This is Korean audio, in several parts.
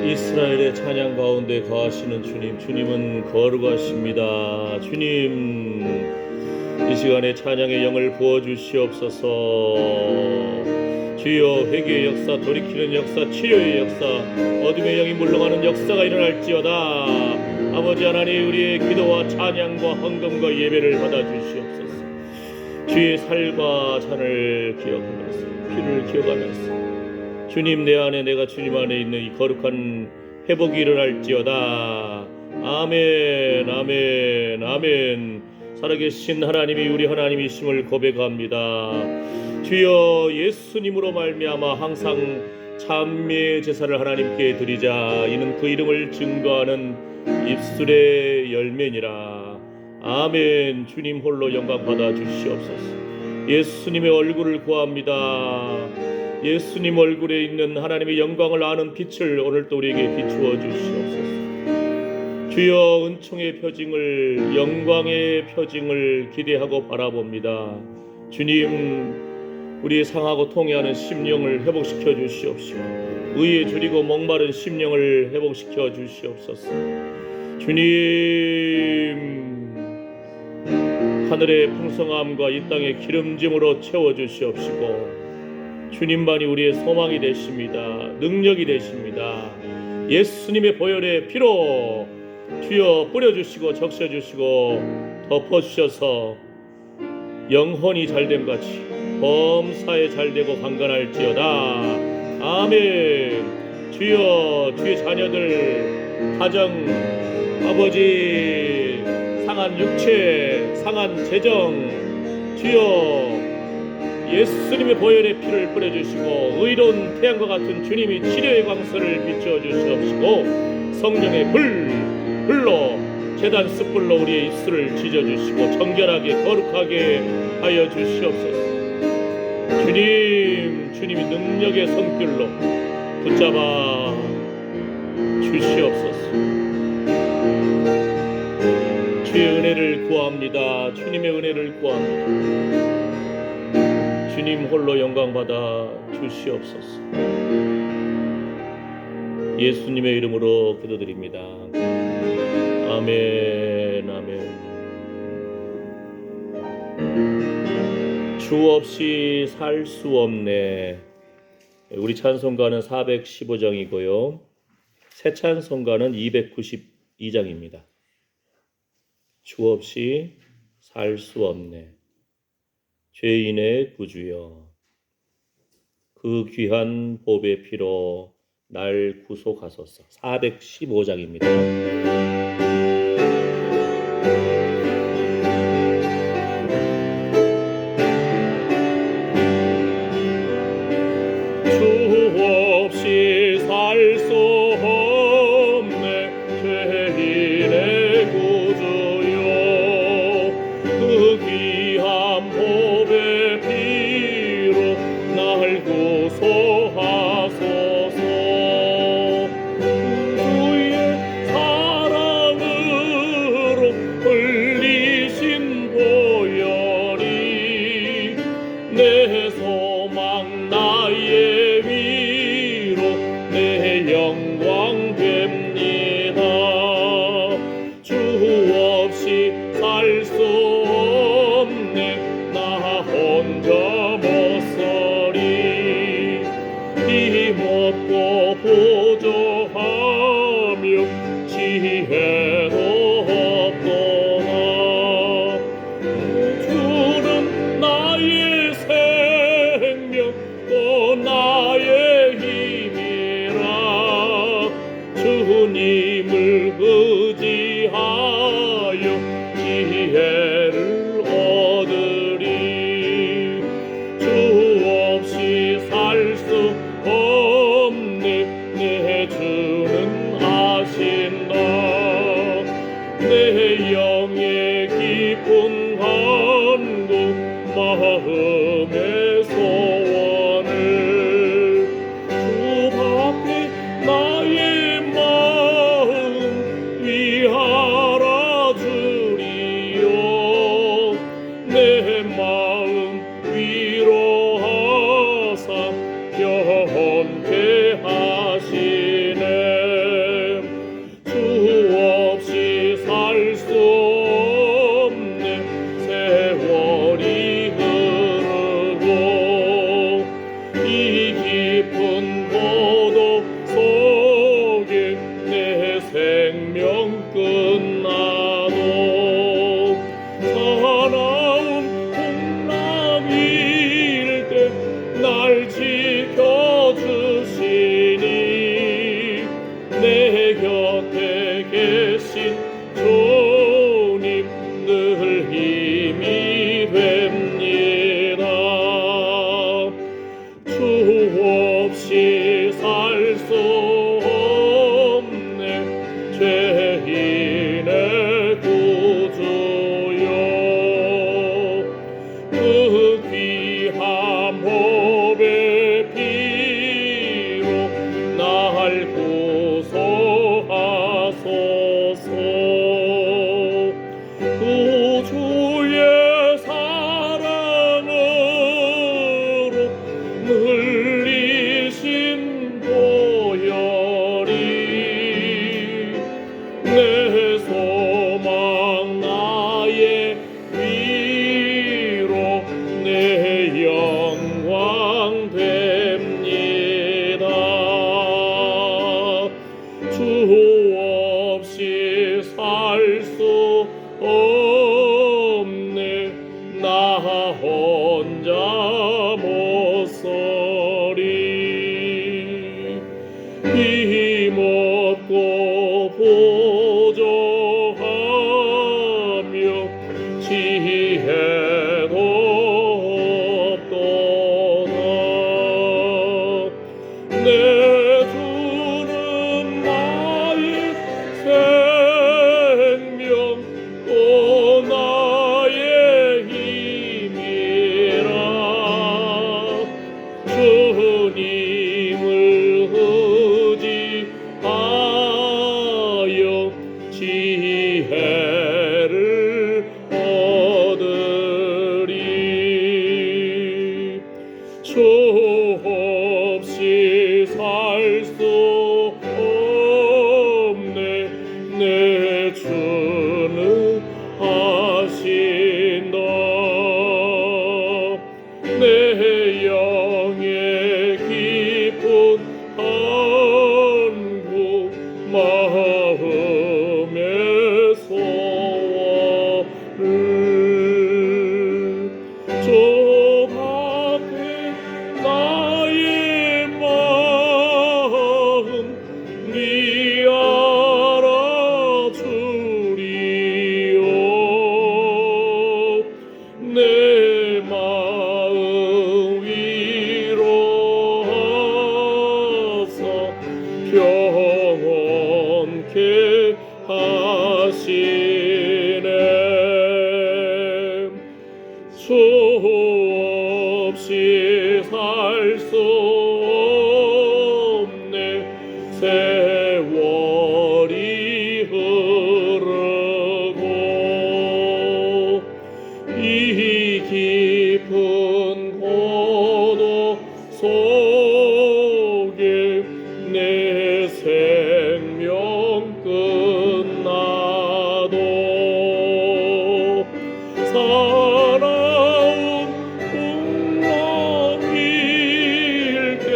이스라엘의 찬양 가운데 거하시는 주님, 주님은 거룩하십니다. 주님, 이 시간에 찬양의 영을 부어주시옵소서. 주여, 회개의 역사, 돌이키는 역사, 치료의 역사, 어둠의 영이 물러가는 역사가 일어날지어다. 아버지 하나님, 우리의 기도와 찬양과 헌금과 예배를 받아주시옵소서. 주의 살과 잔을 기억하면서, 피를 기억하면서, 주님, 내 안에, 내가 주님 안에 있는 이 거룩한 회복이 일어날지어다. 아멘, 아멘, 아멘. 살아계신 하나님이 우리 하나님이심을 고백합니다. 주여, 예수님으로 말미암아 항상 찬미의 제사를 하나님께 드리자. 이는 그 이름을 증거하는 입술의 열매니라. 아멘. 주님 홀로 영광 받아 주시옵소서. 예수님의 얼굴을 구합니다. 예수님 얼굴에 있는 하나님의 영광을 아는 빛을 오늘도 우리에게 비추어 주시옵소서. 주여, 은총의 표징을, 영광의 표징을 기대하고 바라봅니다. 주님, 우리의 상하고 통해하는 심령을 회복시켜 주시옵시고, 의에 줄이고 목마른 심령을 회복시켜 주시옵소서. 주님, 하늘의 풍성함과 이 땅의 기름짐으로 채워 주시옵시고, 주님만이 우리의 소망이 되십니다. 능력이 되십니다. 예수님의 보혈의 피로 주여 뿌려주시고 적셔주시고 덮어주셔서 영혼이 잘됨같이 범사에 잘되고 강건할지어다. 아멘. 주여, 주의 자녀들 가정, 아버지, 상한 육체, 상한 재정, 주여 예수님의 보혈의 피를 뿌려주시고 의로운 태양과 같은 주님이 치료의 광선을 비추어 주시옵시고, 성령의 불로 제단 숯불로 우리의 입술을 지져주시고 정결하게 거룩하게 하여 주시옵소서. 주님이 능력의 손길로 붙잡아 주시옵소서. 주의 은혜를 구합니다. 주님의 은혜를 구합니다. 주님 홀로 영광 받아 주시옵소서. 예수님의 이름으로 기도드립니다. 아멘, 아멘. 주 없이 살 수 없네. 우리 찬송가는 415장이고요. 새 찬송가는 292장입니다. 주 없이 살 수 없네. 죄인의 구주여, 그 귀한 보배 피로 날 구속하소서. 415장입니다. 주 없이 살 수 없네. 죄인의 구주여, 그 귀한 보배 피로 날 구속하소서. 주의 사랑으로 흘리신 보혈이 내 소망, 나의 위로, 내 영광 됩니다. 주 없이 살 수 없네. 나 혼자 못 서리. 힘없고 부족하며 지혜도 없도다. 주는 나의 생명 또 나의 힘이라. 주님을 의지하여 지혜를 얻으리. 주 없이 살 수 없네. 내 날 지켜주시니 내 곁에 계신 주님 늘 힘이 됩니다. 주 없이 살 수 없네 죄인의 구주여. 그 귀한 법의 피로 날 구속하소서. 구주의 사랑으로 물리신 보혈이 내 소망 나의 위로 내 영광 됩니다. 주 없이 살 수 없네 나 혼자 못 서리. 힘없고 부족하며 지혜도 없도다. 내 주는 나의 생명 또 나의 힘이라. 주님을 의지하여 지혜를 얻으리. 주 없이 살 수 없네 내 주는 하신다. 내 영의 깊은 한구 마음의 소원을 저 밖에 나의 마음 네 알아주리요. 내 마음 위로하사 평온케 하시네. 주 없이 살 수 없네 세월이 흐르고 이 깊은 고독 속에 내 생명 끝나도 살아온 풍랑일 때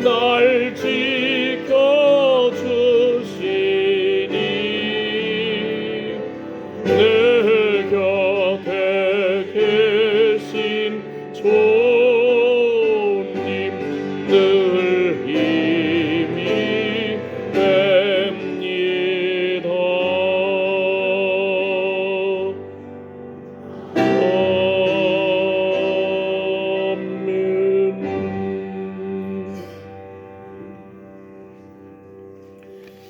날 지켜주시니 내 곁에 계신 주님 늘 힘이 됩니다.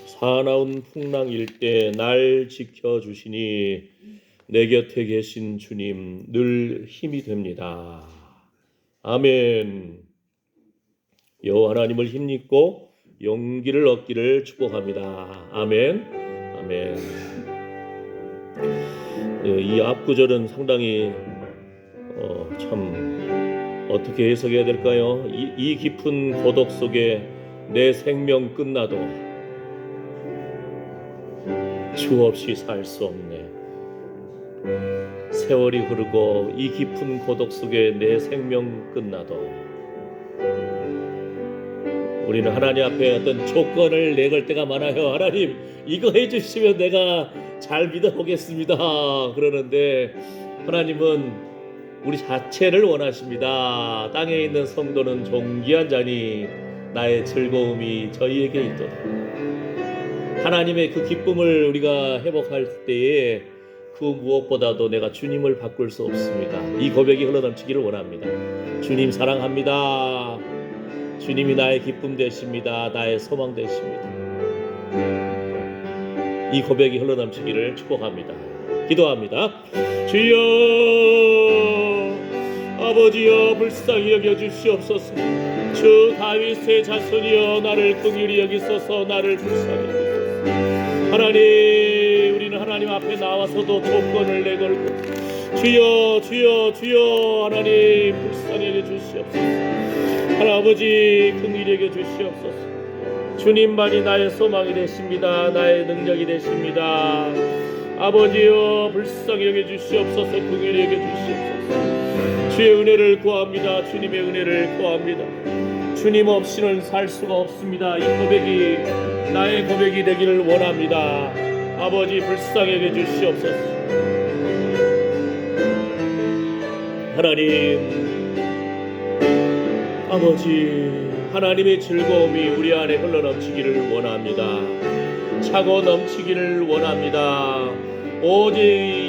사나운 풍랑일 때 날 지켜주시니 내 곁에 계신 주님 늘 힘이 됩니다. 아멘. 여호와 하나님을 힘입고 용기를 얻기를 축복합니다. 아멘. 아멘. 이 앞구절은 상당히 참 어떻게 해석해야 될까요? 이 깊은 고독 속에 내 생명 끝나도 주 없이 살 수 없네. 세월이 흐르고 이 깊은 고독 속에 내 생명 끝나도 우리는 하나님 앞에 어떤 조건을 내걸 때가 많아요. 하나님 이거 해주시면 내가 잘 믿어보겠습니다 그러는데 하나님은 우리 자체를 원하십니다. 땅에 있는 성도는 존귀한 자니 나의 즐거움이 저희에게 있도다. 하나님의 그 기쁨을 우리가 회복할 때에 그 무엇보다도 내가 주님을 바꿀 수 없습니다. 이 고백이 흘러넘치기를 원합니다. 주님 사랑합니다. 주님이 나의 기쁨 되십니다. 나의 소망 되십니다. 이 고백이 흘러넘치기를 축복합니다. 기도합니다. 주여, 아버지여, 불쌍히 여겨 주시옵소서. 주 다윗의 자손이여, 나를 긍휼히 여기소서. 나를 불쌍히 여기소서. 하나님, 우리는 하나님 앞에 나와서도 조건을 내걸고 주여 주여 주여 하나님 불쌍히 여겨 주시옵소서. 하나아버지 긍휼히 여겨 주시옵소서. 주님만이 나의 소망이 되십니다. 나의 능력이 되십니다. 아버지여, 불쌍히 여겨 주시옵소서. 긍휼히 여겨 주시옵소서. 주의 은혜를 구합니다. 주님의 은혜를 구합니다. 주님 없이는 살 수가 없습니다. 이 고백이 나의 고백이 되기를 원합니다. 아버지, 불쌍히 여겨 주시옵소서. 하나님, 아버지, 하나님의 즐거움이 우리 안에 흘러넘치기를 원합니다. 차고 넘치기를 원합니다. 오직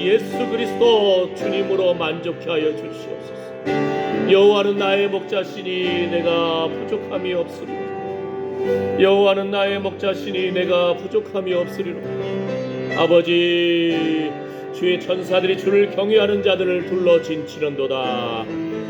예수 그리스도 주님으로 만족케 하여 주시옵소서. 여호와는 나의 목자시니 내가 부족함이 없으리로다. 여호와는 나의 목자시니 내가 부족함이 없으리로다. 아버지, 주의 천사들이 주를 경외하는 자들을 둘러 진치는도다.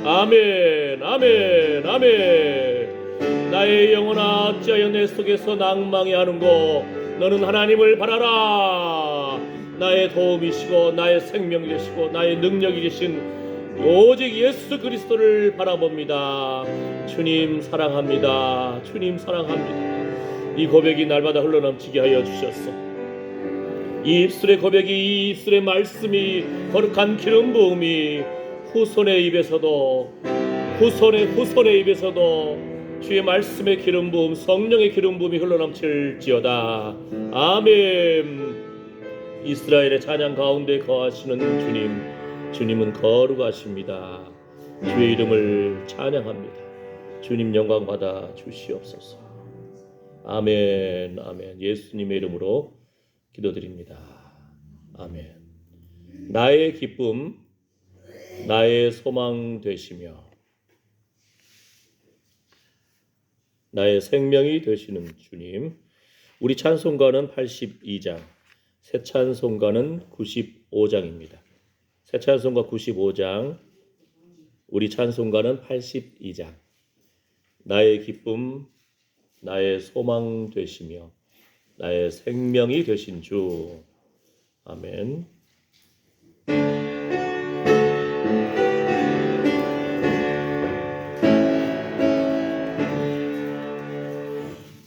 아멘, 아멘, 아멘. 나의 영혼아, 어찌하여 내 속에서 낭망해 하는고? 너는 하나님을 바라라. 나의 도움이시고 나의 생명이 되시고 나의 능력이 되신 오직 예수 그리스도를 바라봅니다. 주님 사랑합니다. 주님 사랑합니다. 이 고백이 날마다 흘러넘치게 하여 주셨소. 이 입술의 고백이, 이 입술의 말씀이, 거룩한 기름 부음이 후손의 입에서도 후손의 입에서도 주의 말씀의 기름 부음, 성령의 기름 부음이 흘러넘칠지어다. 아멘. 이스라엘의 찬양 가운데 거하시는 주님, 주님은 거룩하십니다. 주의 이름을 찬양합니다. 주님 영광 받아 주시옵소서. 아멘, 아멘. 예수님의 이름으로 기도드립니다. 아멘. 나의 기쁨, 나의 소망 되시며 나의 생명이 되시는 주님, 우리 찬송가는 82장, 새 찬송가는 95장입니다. 새 찬송가 95장, 우리 찬송가는 82장. 나의 기쁨, 나의 소망 되시며 나의 생명이 되신 주. 아멘.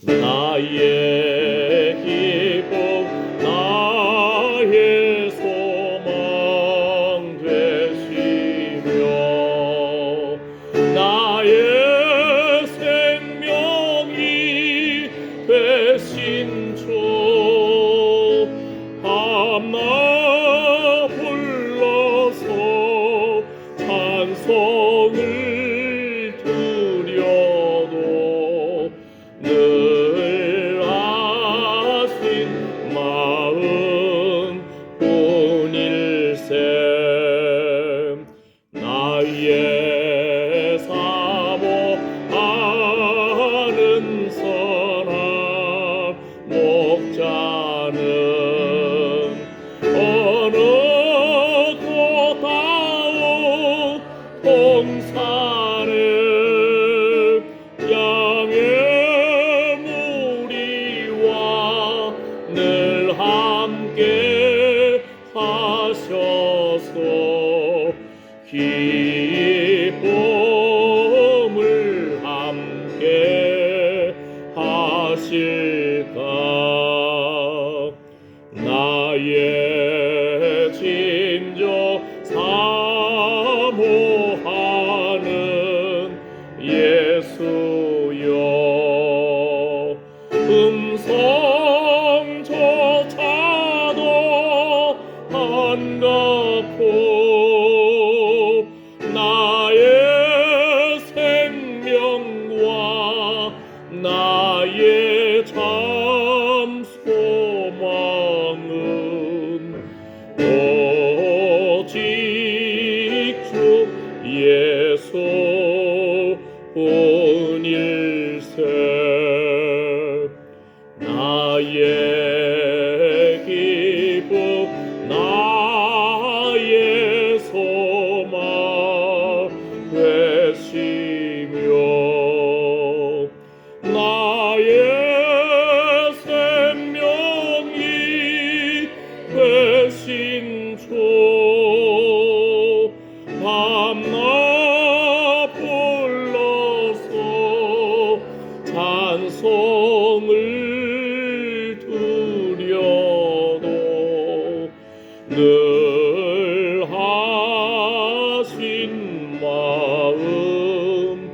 나의 기쁨, 나의 소망 되시며 나의 생명이 되신 주. 밤낮 불러서 찬송을 드려도 늘 아신 마음 뿐일세. 나의 사모하는 선한 목자는 어느 곳다운 동산에 양의 무리와 늘 함께 하셔서 기쁨을 함께 하실까. 나의 진정 사모하는 예수여, 음성조차도 반갑고 나의 참 소망은 오직 주 예수 뿐일세. 나의 기쁨 나의 소망 되시며 나의 생명이 되신 주 밤낮 불러서 찬송을 드려도 늘 하신 마음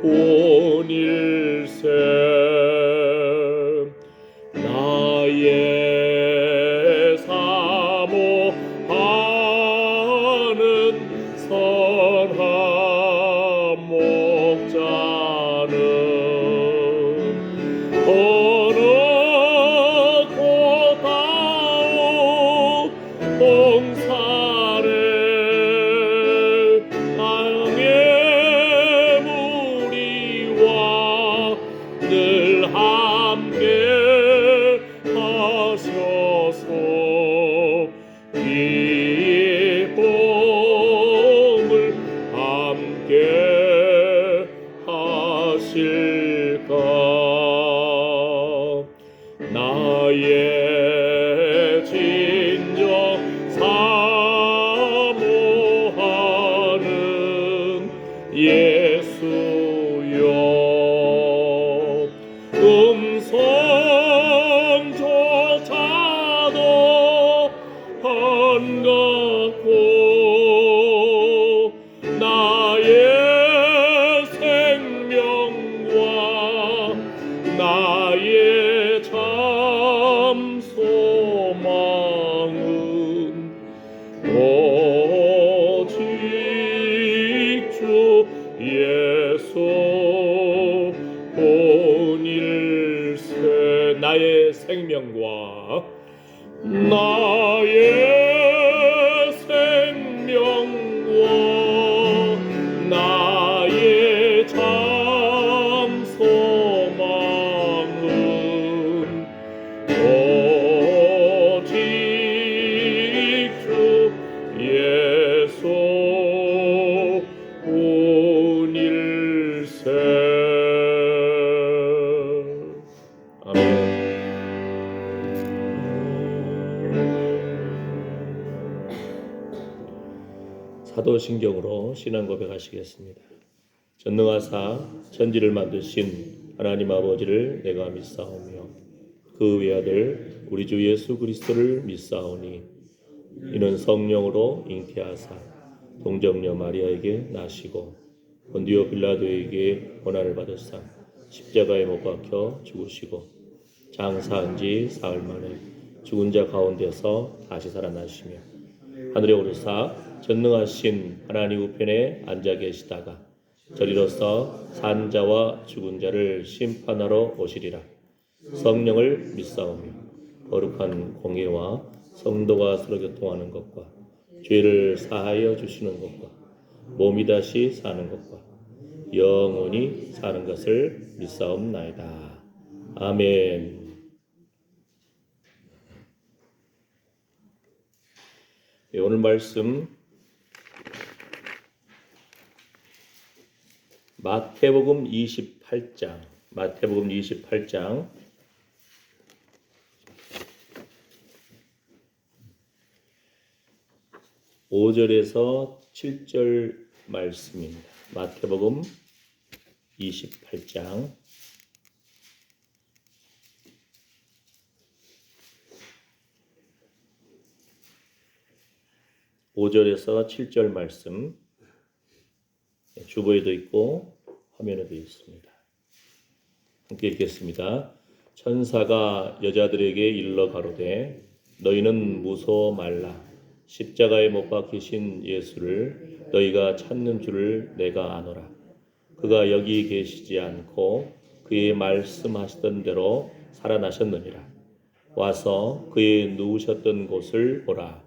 온일세. 나의 사모하는 선한 목자는 어느 곳다오 봉사를 땅의 무리와 늘 함께 하셔서 기쁨을 함께 하실까. 나의 진정 사모하는 예수여 음성조차도 반갑고 나의 생명과 나의 참 소망은 오직 주 예수 본일세. 나의 생명과 나의 생명과 나의 참 소망은 오직 주 예수 뿐일세. 아멘. 사도신경으로 신앙 고백하시겠습니다. 전능하사 천지를 만드신 하나님 아버지를 내가 믿사오며 그 외아들 우리 주 예수 그리스도를 믿사오니 이는 성령으로 잉태하사 동정녀 마리아에게 나시고 본디오 빌라도에게 고난을 받으사 십자가에 못 박혀 죽으시고 장사한 지 사흘 만에 죽은 자 가운데서 다시 살아나시며 하늘에 오르사 전능하신 하나님 우편에 앉아 계시다가 저리로서 산 자와 죽은 자를 심판하러 오시리라. 성령을 믿사오며 거룩한 공예와 성도가 서로 교통하는 것과 죄를 사하여 주시는 것과 몸이 다시 사는 것과 영원히 사는 것을 믿사옵나이다. 아멘. 네, 오늘 말씀 마태복음 28장 5절에서 7절 말씀입니다. 마태복음 28장 5절에서 7절 말씀 주보에도 있고 화면에도 있습니다. 함께 읽겠습니다. 천사가 여자들에게 일러 가로되 너희는 무서워 말라. 십자가에 못 박히신 예수를 너희가 찾는 줄을 내가 아노라. 그가 여기 계시지 않고 그의 말씀하시던 대로 살아나셨느니라. 와서 그의 누우셨던 곳을 보라.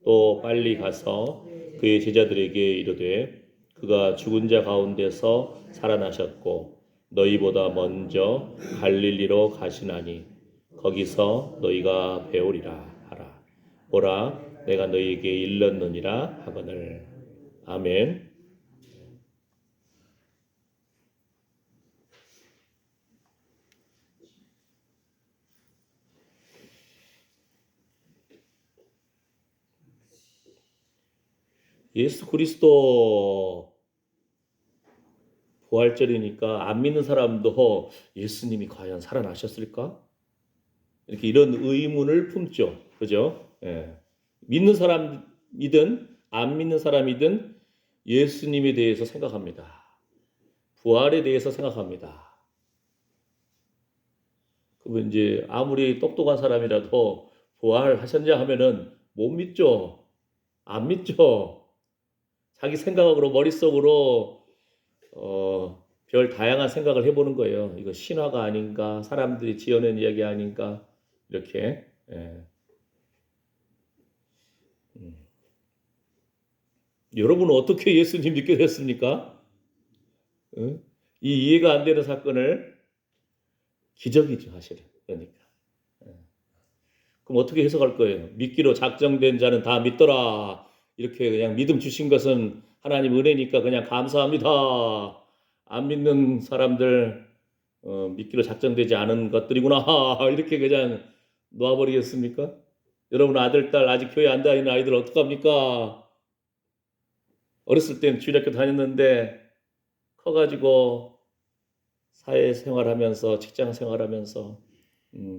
또 빨리 가서 그의 제자들에게 이르되 그가 죽은 자 가운데서 살아나셨고 너희보다 먼저 갈릴리로 가시나니 거기서 너희가 배우리라 하라. 보라, 내가 너희에게 일렀느니라 하거늘. 아멘. 예수 그리스도 부활절이니까 안 믿는 사람도 예수님이 과연 살아나셨을까? 이렇게 이런 의문을 품죠. 그죠? 예. 믿는 사람이든 안 믿는 사람이든 예수님에 대해서 생각합니다. 부활에 대해서 생각합니다. 그러면 이제 아무리 똑똑한 사람이라도 부활하셨냐 하면은 못 믿죠. 안 믿죠. 자기 생각으로 머릿속으로 별 다양한 생각을 해보는 거예요. 이거 신화가 아닌가, 사람들이 지어낸 이야기 아닌가, 이렇게. 예. 여러분은 어떻게 예수님 믿게 됐습니까? 이 이해가 안 되는 사건을 기적이죠, 사실은. 그러니까. 그럼 어떻게 해석할 거예요? 믿기로 작정된 자는 다 믿더라. 이렇게 그냥 믿음 주신 것은 하나님 은혜니까 그냥 감사합니다. 안 믿는 사람들 믿기로 작정되지 않은 것들이구나. 이렇게 그냥 놓아버리겠습니까? 여러분 아들, 딸 아직 교회 안 다니는 아이들 어떡합니까? 어렸을 땐 주일학교 다녔는데 커가지고 사회생활하면서 직장 생활하면서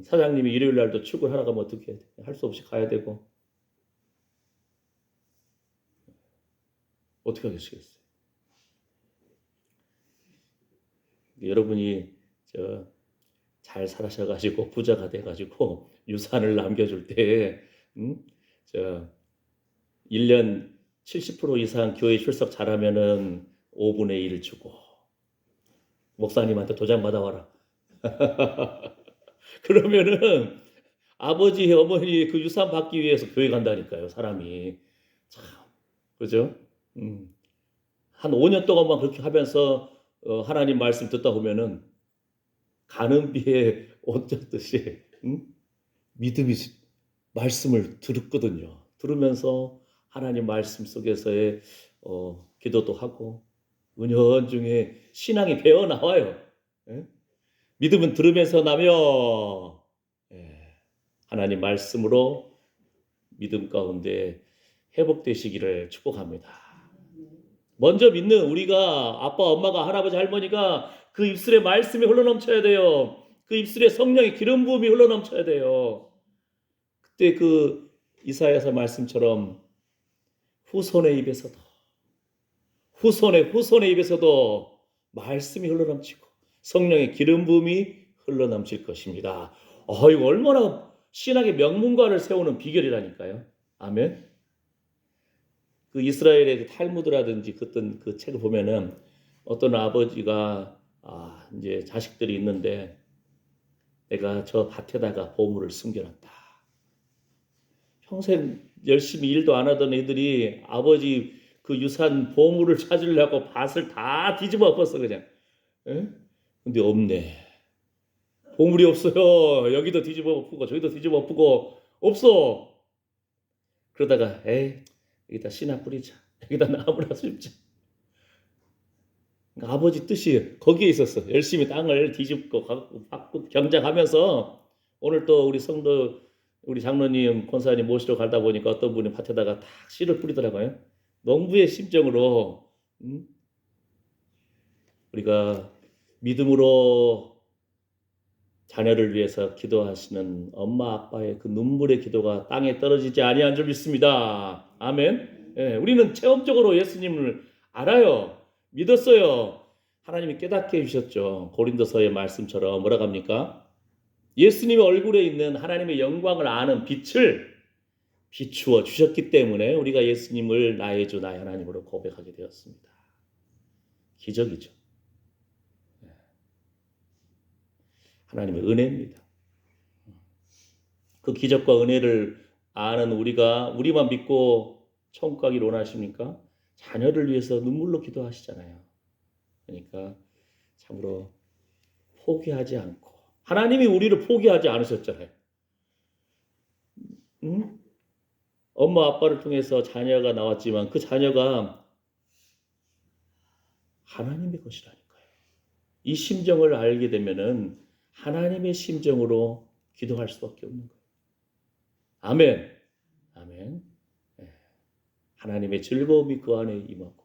사장님이 일요일 날도 출근하라고 하면 어떻게 할 수 없이 가야 되고 어떻게 하겠어요? 여러분이 잘 살아셔가지고 부자가 돼가지고 유산을 남겨줄 때, 저 1년 70% 이상 교회 출석 잘하면은 5분의 1 주고 목사님한테 도장 받아와라. 그러면은 아버지, 어머니 그 유산 받기 위해서 교회 간다니까요, 사람이. 참, 그죠? 한 5년 동안만 그렇게 하면서 하나님 말씀 듣다 보면은 가는 비에 옷 젖듯이 믿음이 말씀을 들었거든요. 들으면서 하나님 말씀 속에서의 기도도 하고 은연중에 신앙이 배어 나와요. 예? 믿음은 들으면서 나며 하나님 말씀으로 믿음 가운데 회복되시기를 축복합니다. 먼저 믿는 우리가 아빠, 엄마가, 할아버지, 할머니가 그 입술에 말씀이 흘러넘쳐야 돼요. 그 입술에 성령의 기름 부음이 흘러넘쳐야 돼요. 그때 그 이사야서 말씀처럼 후손의 입에서도 말씀이 흘러넘치고 성령의 기름 부음이 흘러넘칠 것입니다. 이거 얼마나 신학의 명문가를 세우는 비결이라니까요. 아멘. 그 이스라엘의 그 탈무드라든지 그 책을 보면은 어떤 아버지가 이제 자식들이 있는데 내가 저 밭에다가 보물을 숨겨놨다. 평생 열심히 일도 안 하던 애들이 아버지 그 유산 보물을 찾으려고 밭을 다 뒤집어 엎었어 그냥. 에? 근데 없네. 보물이 없어요. 여기도 뒤집어 엎고 저기도 뒤집어 엎고 없어. 그러다가 여기다 씨나 뿌리자. 여기다 나무나 심자. 그러니까 아버지 뜻이 거기에 있었어. 열심히 땅을 뒤집고 바꾸고 경작하면서 오늘 또 우리 성도 우리 장로님 권사님 모시러 가다 보니까 어떤 분이 밭에다가 탁 씨를 뿌리더라고요. 농부의 심정으로 우리가 믿음으로 자녀를 위해서 기도하시는 엄마 아빠의 그 눈물의 기도가 땅에 떨어지지 아니한 줄 믿습니다. 아멘. 우리는 체험적으로 예수님을 알아요. 믿었어요. 하나님이 깨닫게 해주셨죠. 고린도서의 말씀처럼 뭐라고 합니까? 예수님의 얼굴에 있는 하나님의 영광을 아는 빛을 비추어 주셨기 때문에 우리가 예수님을 나의 주 나의 하나님으로 고백하게 되었습니다. 기적이죠. 하나님의 은혜입니다. 그 기적과 은혜를 아는 우리만 믿고 천국 가기를 원하십니까? 자녀를 위해서 눈물로 기도하시잖아요. 그러니까 참으로 포기하지 않고, 하나님이 우리를 포기하지 않으셨잖아요. 응? 엄마 아빠를 통해서 자녀가 나왔지만 그 자녀가 하나님의 것이라니까요. 이 심정을 알게 되면은 하나님의 심정으로 기도할 수밖에 없는 거예요. 아멘. 아멘. 하나님의 즐거움이 그 안에 임하고,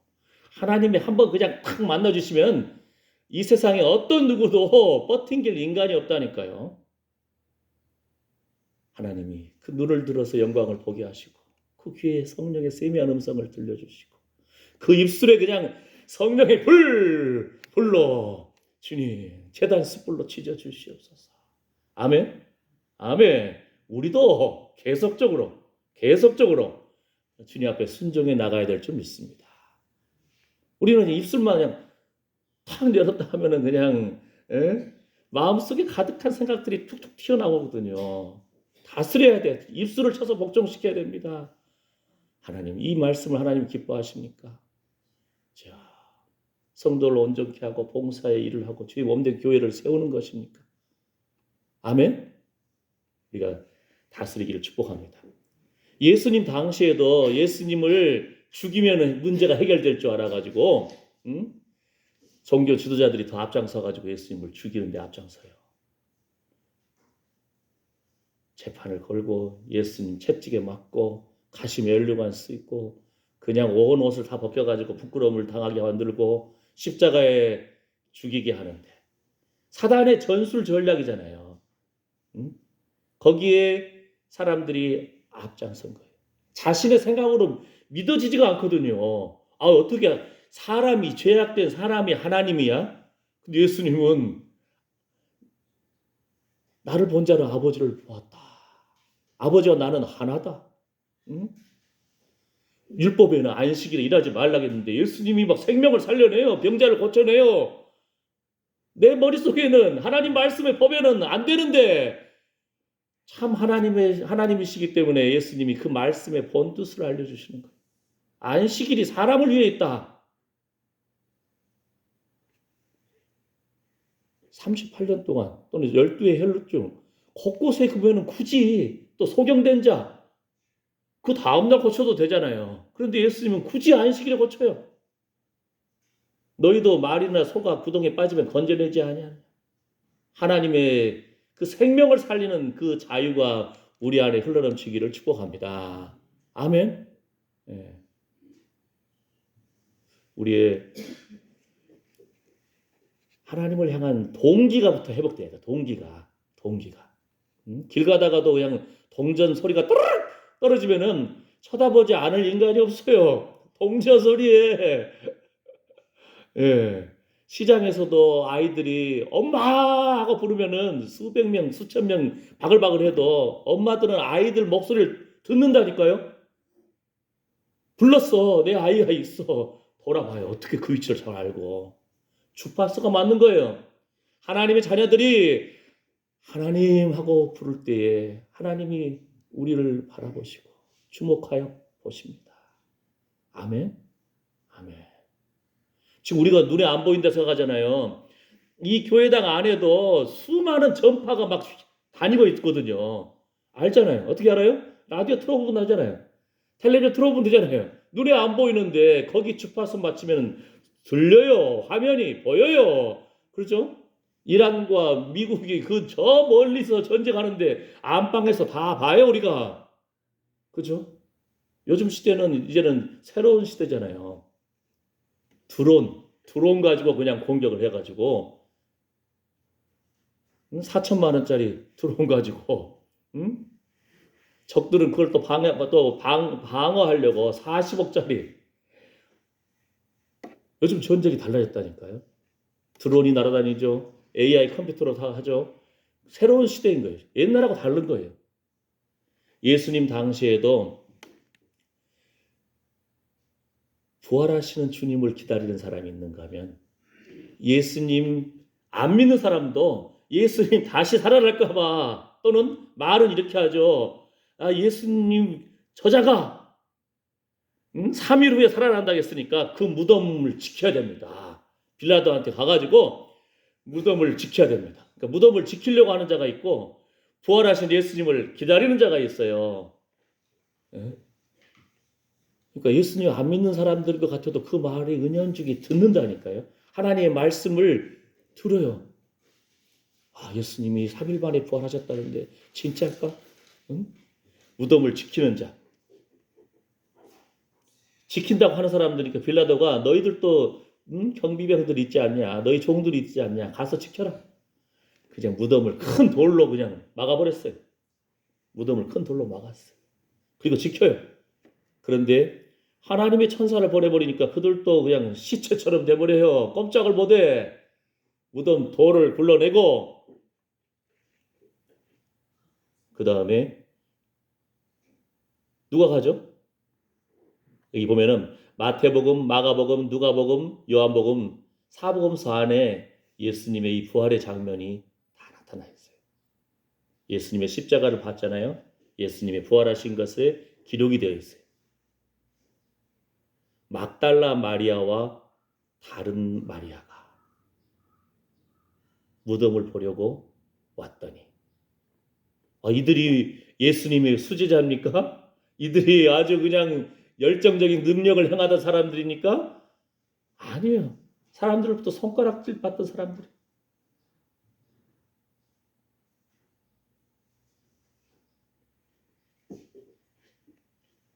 하나님이 한번 그냥 탁 만나주시면 이 세상에 어떤 누구도 버틴길 인간이 없다니까요. 하나님이 그 눈을 들어서 영광을 보게 하시고, 그 귀에 성령의 세미한 음성을 들려주시고, 그 입술에 그냥 성령의 불로 주님 제단 숯불로 치져 주시옵소서. 아멘. 아멘. 우리도 계속적으로 주님 앞에 순종해 나가야 될 줄 믿습니다. 우리는 입술만 그냥 탁 열었다 하면은 그냥 마음속에 가득한 생각들이 툭툭 튀어나오거든요. 다스려야 돼. 입술을 쳐서 복종시켜야 됩니다. 하나님, 이 말씀을 하나님 기뻐하십니까? 자, 성도를 온전케 하고 봉사의 일을 하고 주의 몸된 교회를 세우는 것입니까? 아멘. 우리가 다스리기를 축복합니다. 예수님 당시에도 예수님을 죽이면 문제가 해결될 줄 알아가지고 종교 지도자들이 더 앞장서가지고 예수님을 죽이는데 앞장서요. 재판을 걸고 예수님 채찍에 맞고 가시에 연료만 쓰고 그냥 온 옷을 다 벗겨가지고 부끄러움을 당하게 만들고 십자가에 죽이게 하는데, 사단의 전술 전략이잖아요. 거기에 사람들이 앞장선 거예요. 자신의 생각으로 믿어지지가 않거든요. 어떻게 사람이, 죄악된 사람이 하나님이야? 근데 예수님은 나를 본 자는 아버지를 보았다. 아버지와 나는 하나다. 응? 율법에는 안식일에 일하지 말라고 했는데 예수님이 막 생명을 살려내요. 병자를 고쳐내요. 내 머릿속에는 하나님 말씀의 법에는 안 되는데, 참 하나님이시기 때문에 예수님이 그 말씀의 본뜻을 알려주시는 거예요. 안식일이 사람을 위해 있다. 38년 동안 또는 12의 혈루증 곳곳에 그러면 굳이 또 소경된 자 그 다음날 고쳐도 되잖아요. 그런데 예수님은 굳이 안식일에 고쳐요. 너희도 말이나 소가 구덩이에 빠지면 건져내지 아니하냐. 하나님의 그 생명을 살리는 그 자유가 우리 안에 흘러넘치기를 축복합니다. 아멘. 네. 우리의 하나님을 향한 동기가부터 회복돼야 돼. 동기가. 길 가다가도 그냥 동전 소리가 떨어지면은 쳐다보지 않을 인간이 없어요. 동전 소리에. 예. 시장에서도 아이들이 엄마 하고 부르면은 수백 명, 수천 명 바글바글 해도 엄마들은 아이들 목소리를 듣는다니까요. 불렀어. 내 아이가 있어. 돌아봐요. 어떻게 그 위치를 잘 알고. 주파수가 맞는 거예요. 하나님의 자녀들이 하나님 하고 부를 때에 하나님이 우리를 바라보시고 주목하여 보십니다. 아멘. 아멘. 지금 우리가 눈에 안 보인다 생각하잖아요. 이 교회당 안에도 수많은 전파가 막 다니고 있거든요. 알잖아요. 어떻게 알아요? 라디오 틀어보면 하잖아요. 텔레비전 틀어보면 되잖아요. 눈에 안 보이는데 거기 주파수 맞추면 들려요. 화면이 보여요. 그렇죠? 이란과 미국이 그 저 멀리서 전쟁하는데 안방에서 다 봐요, 우리가. 그렇죠? 요즘 시대는 이제는 새로운 시대잖아요. 드론 가지고 그냥 공격을 해가지고 4천만 원짜리 드론 가지고 적들은 그걸 또 방어하려고 40억짜리. 요즘 전쟁이 달라졌다니까요. 드론이 날아다니죠. AI 컴퓨터로 다 하죠. 새로운 시대인 거예요. 옛날하고 다른 거예요. 예수님 당시에도 부활하시는 주님을 기다리는 사람이 있는가 하면 예수님 안 믿는 사람도 예수님 다시 살아날까봐, 또는 말은 이렇게 하죠. 예수님 저자가 3일 후에 살아난다고 했으니까 그 무덤을 지켜야 됩니다. 빌라도한테 가가지고 무덤을 지켜야 됩니다. 그러니까 무덤을 지키려고 하는 자가 있고 부활하신 예수님을 기다리는 자가 있어요. 그러니까 예수님 안 믿는 사람들 것 같아도 그 말이 은연중에 듣는다니까요. 하나님의 말씀을 들어요. 예수님이 3일 만에 부활하셨다는데 진짜일까? 무덤을 지키는 자. 지킨다고 하는 사람들이니까 빌라도가 너희들도 경비병들 있지 않냐? 너희 종들이 있지 않냐? 가서 지켜라. 그냥 무덤을 큰 돌로 그냥 막아버렸어요. 무덤을 큰 돌로 막았어요. 그리고 지켜요. 그런데 하나님의 천사를 보내버리니까 그들도 그냥 시체처럼 돼버려요. 꼼짝을 못해. 무덤 돌을 굴러내고 그 다음에 누가 가죠? 여기 보면은 마태복음, 마가복음, 누가복음, 요한복음, 사복음서 안에 예수님의 이 부활의 장면이 다 나타나 있어요. 예수님의 십자가를 봤잖아요. 예수님의 부활하신 것에 기록이 되어 있어요. 막달라 마리아와 다른 마리아가 무덤을 보려고 왔더니 이들이 예수님의 수제자입니까? 이들이 아주 그냥 열정적인 능력을 행하던 사람들입니까? 아니에요. 사람들로부터 손가락질 받던 사람들.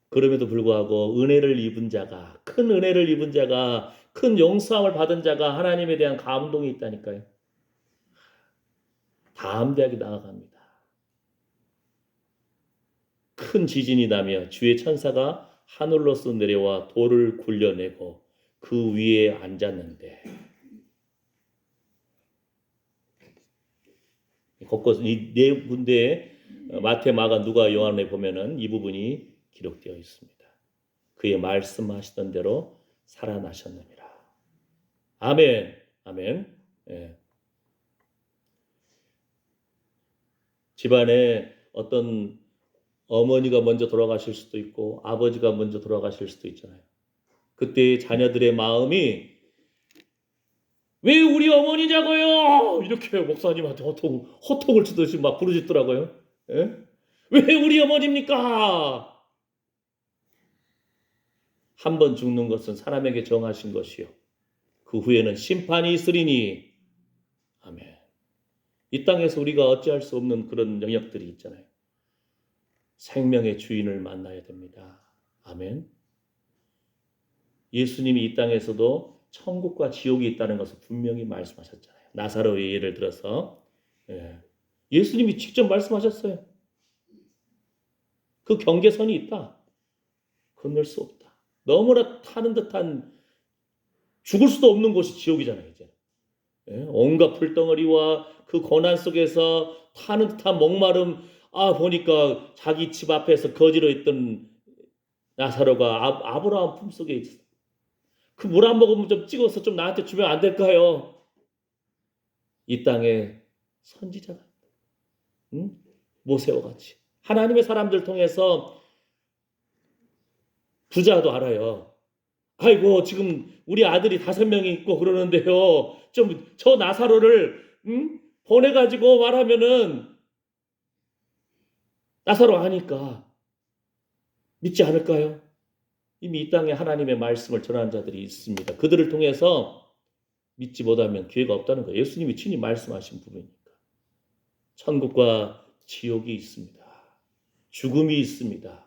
그럼에도 불구하고 은혜를 입은 자가, 큰 은혜를 입은 자가, 큰 용서함을 받은 자가 하나님에 대한 감동이 있다니까요. 담대하게 나아갑니다. 큰 지진이 나며 주의 천사가 하늘로서 내려와 돌을 굴려내고 그 위에 앉았는데, 곳곳 이 네 군데에 마태, 마가, 누가, 요한에 보면은 이 부분이 기록되어 있습니다. 그의 말씀하시던 대로 살아나셨느니라. 아멘, 아멘. 예. 집안에 어떤 어머니가 먼저 돌아가실 수도 있고 아버지가 먼저 돌아가실 수도 있잖아요. 그때 자녀들의 마음이 왜 우리 어머니냐고요? 이렇게 목사님한테 호통을 치듯이 막 부르짖더라고요. 예? 왜 우리 어머니입니까? 한 번 죽는 것은 사람에게 정하신 것이요. 그 후에는 심판이 있으리니. 아멘. 이 땅에서 우리가 어찌할 수 없는 그런 영역들이 있잖아요. 생명의 주인을 만나야 됩니다. 아멘. 예수님이 이 땅에서도 천국과 지옥이 있다는 것을 분명히 말씀하셨잖아요. 나사로의 예를 들어서 예수님이 직접 말씀하셨어요. 그 경계선이 있다. 건널 수 없다. 너무나 타는 듯한 죽을 수도 없는 곳이 지옥이잖아요. 이제 온갖 풀덩어리와 그 고난 속에서 타는 듯한 목마름. 보니까 자기 집 앞에서 거지로 있던 나사로가 아브라함 품속에 있어. 그 물 한 모금 좀 찍어서 좀 나한테 주면 안 될까요? 이 땅에 선지자가 모세와 같이 하나님의 사람들 통해서 부자도 알아요. 아이고 지금 우리 아들이 5명이 있고 그러는데요. 좀 저 나사로를 보내가지고 말하면은 나사로 아니까 믿지 않을까요? 이미 이 땅에 하나님의 말씀을 전하는 자들이 있습니다. 그들을 통해서 믿지 못하면 기회가 없다는 거예요. 예수님이 친히 말씀하신 부분이니까. 천국과 지옥이 있습니다. 죽음이 있습니다.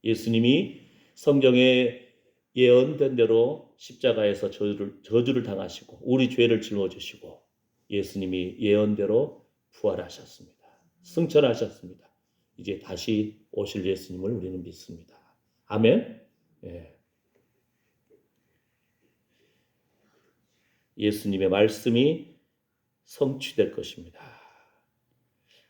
예수님이 성경에 예언된 대로 십자가에서 저주를 당하시고 우리 죄를 짊어지시고 예수님이 예언대로 부활하셨습니다. 승천하셨습니다. 이제 다시 오실 예수님을 우리는 믿습니다. 아멘. 예수님의 말씀이 성취될 것입니다.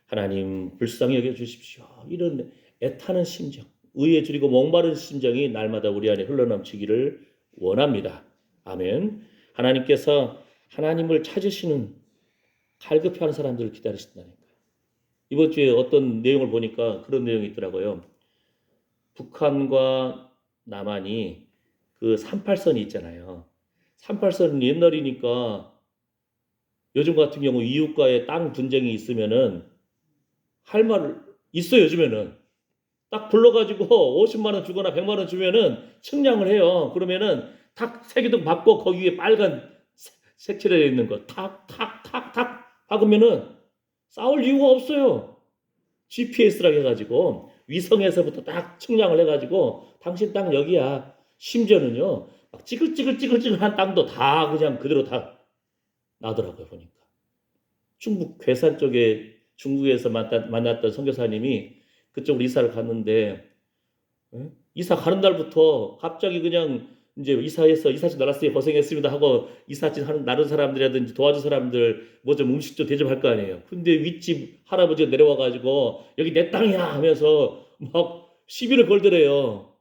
하나님 불쌍히 여겨주십시오. 이런 애타는 심정, 의에 줄이고 목마른 심정이 날마다 우리 안에 흘러넘치기를 원합니다. 아멘. 하나님께서 하나님을 찾으시는 갈급해하는 사람들을 기다리신다니까요. 이번 주에 어떤 내용을 보니까 그런 내용이 있더라고요. 북한과 남한이 그 38선이 있잖아요. 38선은 옛날이니까 요즘 같은 경우 이웃과의 땅 분쟁이 있으면은 할 말 있어 요즘에는. 딱 불러가지고 50만 원 주거나 100만 원 주면은 측량을 해요. 그러면은 탁 세기둥 받고 거기 위에 빨간 색칠해 있는 거 탁탁탁탁 박으면은 싸울 이유가 없어요. GPS라고 해가지고 위성에서부터 딱 측량을 해가지고 당신 땅 여기야. 심지어는요 막 찌글찌글한 땅도 다 그냥 그대로 다 나더라고요 보니까. 충북 괴산 쪽에 중국에서 만났던 선교사님이 그쪽으로 이사를 갔는데 이사 가는 날부터 갑자기 그냥 이제 이사집 나갔어요 고생했습니다 하고 이사집 하는 나른 사람들이라든지 도와준 사람들 뭐 좀 음식 좀 대접할 거 아니에요. 근데 윗집 할아버지가 내려와 가지고 여기 내 땅이야 하면서 막 시비를 걸더래요.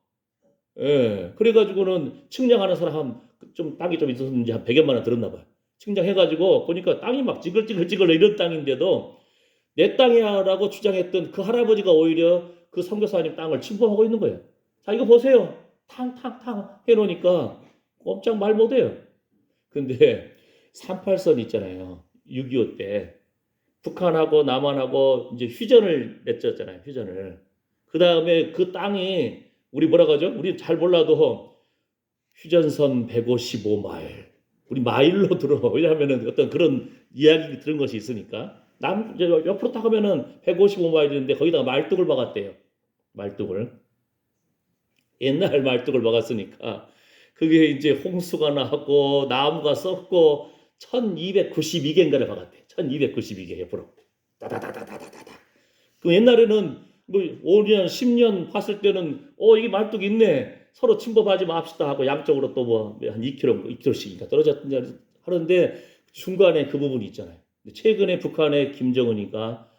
예. 그래가지고는 측량하는 사람 좀 땅이 좀 있었는지 한 100여만 원 들었나 봐요. 측량해가지고 보니까 땅이 막 찌글찌글 이런 땅인데도 내 땅이야라고 주장했던 그 할아버지가 오히려 그 선교사님 땅을 침범하고 있는 거예요. 자, 이거 보세요. 탕탕탕 해놓으니까 꼼짝 말 못해요. 근데 38선 있잖아요. 6.25 때 북한하고 남한하고 이제 휴전을 맺었잖아요. 휴전을. 그 다음에 그 땅이 우리 뭐라고 하죠? 우리 잘 몰라도 휴전선 155마일. 우리 마일로 들어. 왜냐하면은 어떤 그런 이야기 들은 것이 있으니까. 옆으로 딱 하면은 155마일인데 거기다가 말뚝을 박았대요. 말뚝을. 옛날 말뚝을 박았으니까 그게 이제 홍수가 나고 나무가 썩고 1292개인가를 박았대. 1292개 옆으로. 따다다다다다다. 그 옛날에는 뭐 5년, 10년 봤을 때는 이게 말뚝 있네. 서로 침범하지 맙시다 하고 양쪽으로 또 뭐 한 2km씩인가 떨어졌는지 하는데 중간에 그 부분이 있잖아요. 최근에 북한의 김정은이가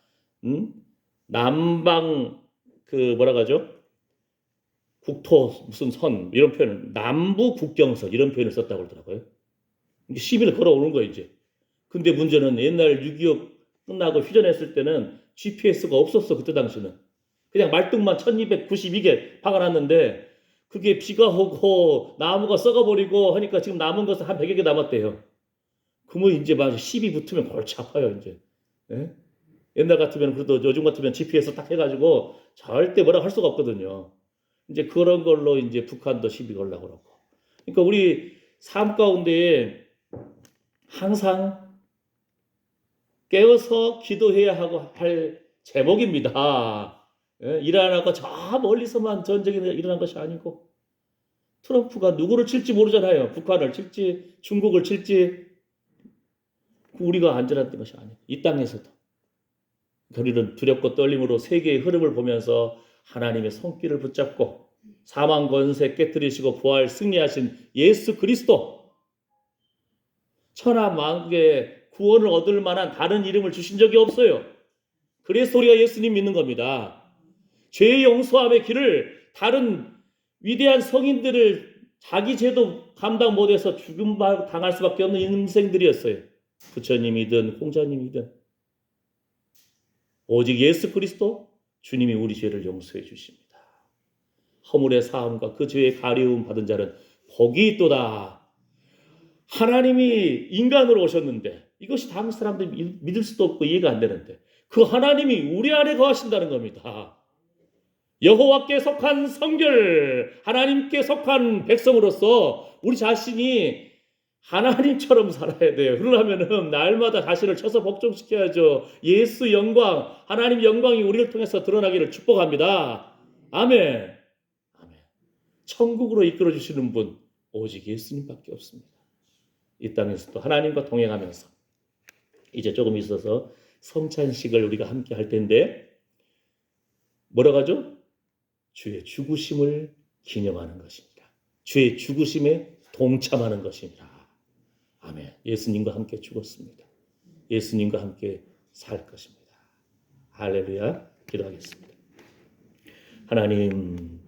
남방 그 뭐라고 하죠? 국토 무슨 선 이런 표현을 남부 국경선 이런 표현을 썼다고 그러더라고요. 이게 시비를 걸어오는 거예요 이제. 근데 문제는 옛날 6.25 끝나고 휴전했을 때는 GPS가 없었어 그때 당시는. 그냥 말뚝만 1292개 박아놨는데 그게 비가 오고 나무가 썩어버리고 하니까 지금 남은 것은 한 100여 개 남았대요. 그러면 이제 맞아 시비 붙으면 골치 아파요 이제. 예? 옛날 같으면 그래도 요즘 같으면 GPS 딱 해가지고 절대 뭐라고 할 수가 없거든요. 이제 그런 걸로 이제 북한도 시비 걸려고 그러고. 그러니까 우리 삶 가운데 항상 깨어서 기도해야 하고 할 제목입니다. 예? 일어나고 저 멀리서만 전쟁이 일어난 것이 아니고 트럼프가 누구를 칠지 모르잖아요. 북한을 칠지 중국을 칠지 우리가 안전한 것이 아니에요. 이 땅에서도. 우리는 두렵고 떨림으로 세계의 흐름을 보면서 하나님의 손길을 붙잡고 사망 권세 깨뜨리시고 부활 승리하신 예수 그리스도 천하 만국의 구원을 얻을 만한 다른 이름을 주신 적이 없어요. 그래서 우리가 예수님 믿는 겁니다. 죄의 용서함의 길을 다른 위대한 성인들을 자기 죄도 감당 못해서 죽음 당할 수밖에 없는 인생들이었어요. 부처님이든 홍자님이든 오직 예수 그리스도 주님이 우리 죄를 용서해 주십니다. 허물의 사함과 그 죄의 가리움 받은 자는 복이 있도다. 하나님이 인간으로 오셨는데 이것이 다른 사람들이 믿을 수도 없고 이해가 안 되는데 그 하나님이 우리 안에 거하신다는 겁니다. 여호와께 속한 성결, 하나님께 속한 백성으로서 우리 자신이 하나님처럼 살아야 돼요. 그러려면 날마다 자신을 쳐서 복종시켜야죠. 예수 영광, 하나님 영광이 우리를 통해서 드러나기를 축복합니다. 아멘. 아멘. 천국으로 이끌어 주시는 분 오직 예수님밖에 없습니다. 이 땅에서도 하나님과 동행하면서 이제 조금 있어서 성찬식을 우리가 함께 할 텐데 뭐라고 하죠? 주의 죽으심을 기념하는 것입니다. 주의 죽으심에 동참하는 것입니다. 아멘. 예수님과 함께 죽었습니다. 예수님과 함께 살 것입니다. 할렐루야. 기도하겠습니다. 하나님,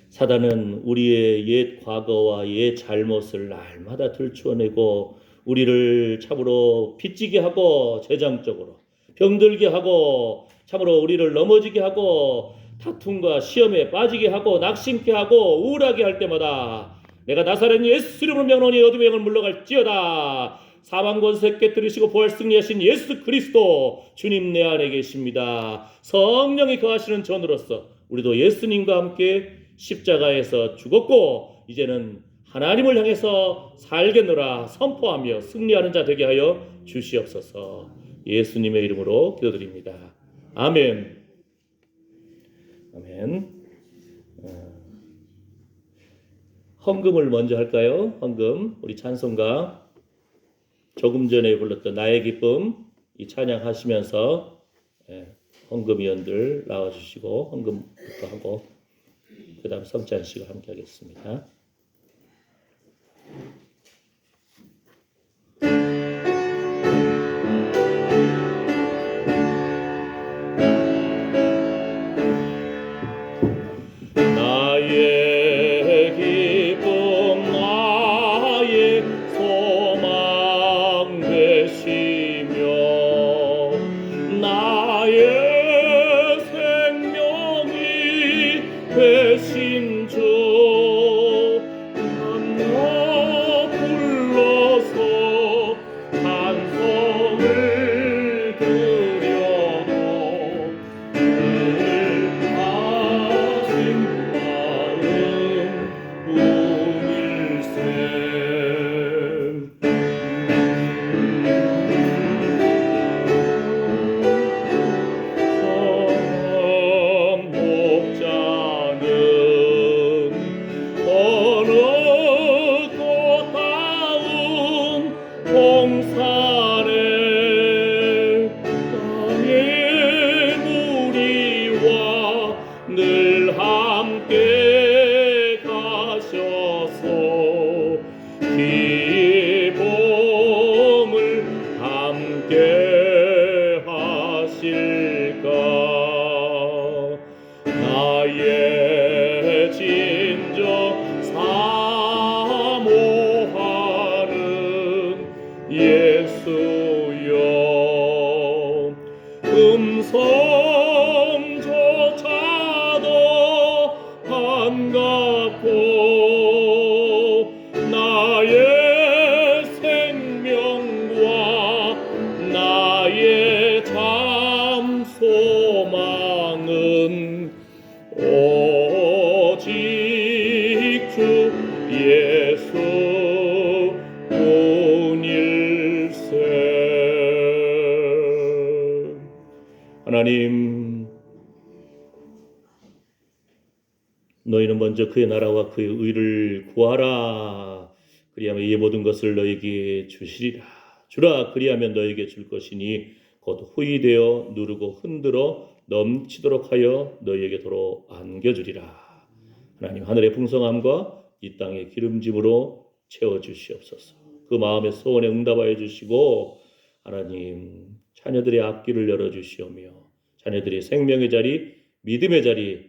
사단은 우리의 옛 과거와 옛 잘못을 날마다 들추어내고 우리를 참으로 빚지게 하고 재정적으로 병들게 하고 참으로 우리를 넘어지게 하고 다툼과 시험에 빠지게 하고 낙심케 하고 우울하게 할 때마다 내가 나사렛 예수 이름으로 명하노니 어둠의 영을 물러갈지어다. 사망 권세 깨뜨리시고 부활 승리하신 예수 그리스도 주님 내 안에 계십니다. 성령이 거하시는 전으로서 우리도 예수님과 함께 십자가에서 죽었고 이제는 하나님을 향해서 살겠노라 선포하며 승리하는 자 되게 하여 주시옵소서. 예수님의 이름으로 기도드립니다. 아멘. 아멘. 헌금을 먼저 할까요? 헌금. 우리 찬송가 조금 전에 불렀던 나의 기쁨 이 찬양하시면서 헌금위원들 나와주시고 헌금부터 하고 그 다음 성찬식을 함께 하겠습니다. 하나님, 너희는 먼저 그의 나라와 그의 의를 구하라. 그리하면 이 모든 것을 너희에게 주시리라. 주라. 그리하면 너희에게 줄 것이니 곧 후이되어 누르고 흔들어 넘치도록 하여 너희에게 도로 안겨주리라. 하나님, 하늘의 풍성함과 이 땅의 기름짐으로 채워주시옵소서. 그 마음의 소원에 응답하여 주시고 하나님, 자녀들의 앞길을 열어주시오며 자녀들의 생명의 자리, 믿음의 자리,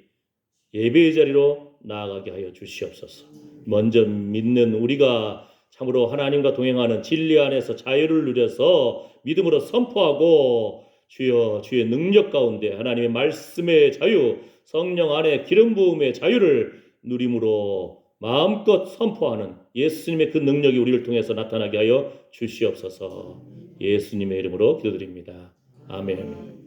예배의 자리로 나아가게 하여 주시옵소서. 먼저 믿는 우리가 참으로 하나님과 동행하는 진리 안에서 자유를 누려서 믿음으로 선포하고 주여 주의 능력 가운데 하나님의 말씀의 자유, 성령 안에 기름 부음의 자유를 누림으로 마음껏 선포하는 예수님의 그 능력이 우리를 통해서 나타나게 하여 주시옵소서. 예수님의 이름으로 기도드립니다. 아멘.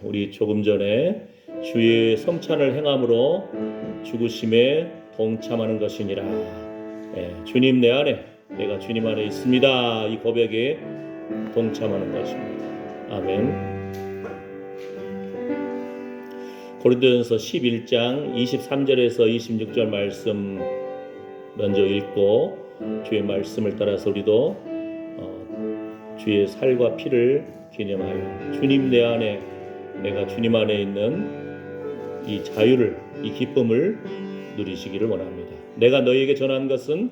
우리 조금 전에 주의 성찬을 행함으로 죽으심에 동참하는 것이니라. 주님 내 안에, 내가 주님 안에 있습니다. 이 고백에 동참하는 것입니다. 아멘. 고린도전서 11장 23절에서 26절 말씀 먼저 읽고 주의 말씀을 따라서 우리도 주의 살과 피를 기념하여 주님 내 안에, 내가 주님 안에 있는 이 자유를, 이 기쁨을 누리시기를 원합니다. 내가 너희에게 전한 것은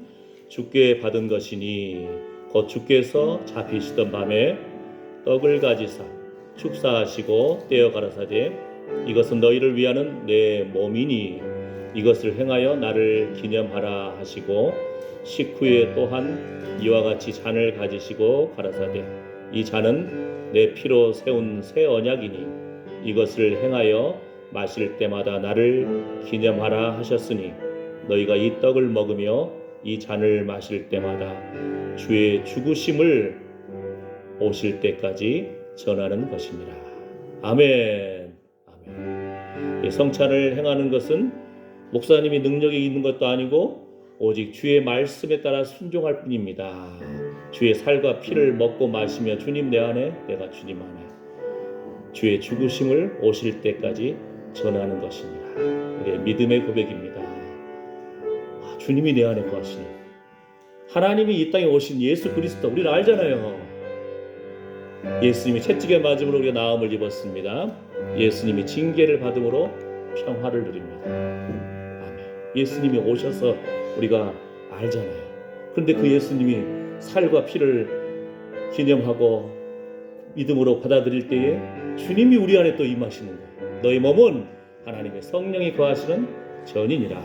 주께 받은 것이니 곧 주께서 잡히시던 밤에 떡을 가지사 축사하시고 떼어 가라사대 이것은 너희를 위하는 내 몸이니 이것을 행하여 나를 기념하라 하시고 식후에 또한 이와 같이 잔을 가지시고 가라사대 이 잔은 내 피로 세운 새 언약이니 이것을 행하여 마실 때마다 나를 기념하라 하셨으니 너희가 이 떡을 먹으며 이 잔을 마실 때마다 주의 죽으심을 오실 때까지 전하는 것이니라. 아멘. 아멘. 성찬을 행하는 것은 목사님이 능력이 있는 것도 아니고 오직 주의 말씀에 따라 순종할 뿐입니다. 주의 살과 피를 먹고 마시며 주님 내 안에 내가 주님 안에 주의 죽으심을 오실 때까지 전하는 것이니라. 우리의 믿음의 고백입니다. 주님이 내 안에 거하시니 하나님이 이 땅에 오신 예수 그리스도 우리는 알잖아요. 예수님이 채찍에 맞음으로 우리가 나음을 입었습니다. 예수님이 징계를 받음으로 평화를 누립니다. 아멘. 예수님이 오셔서 우리가 알잖아요. 그런데 그 예수님이 살과 피를 기념하고 믿음으로 받아들일 때에 주님이 우리 안에 또 임하시는 거예요. 너희 몸은 하나님의 성령이 거하시는 전이니라.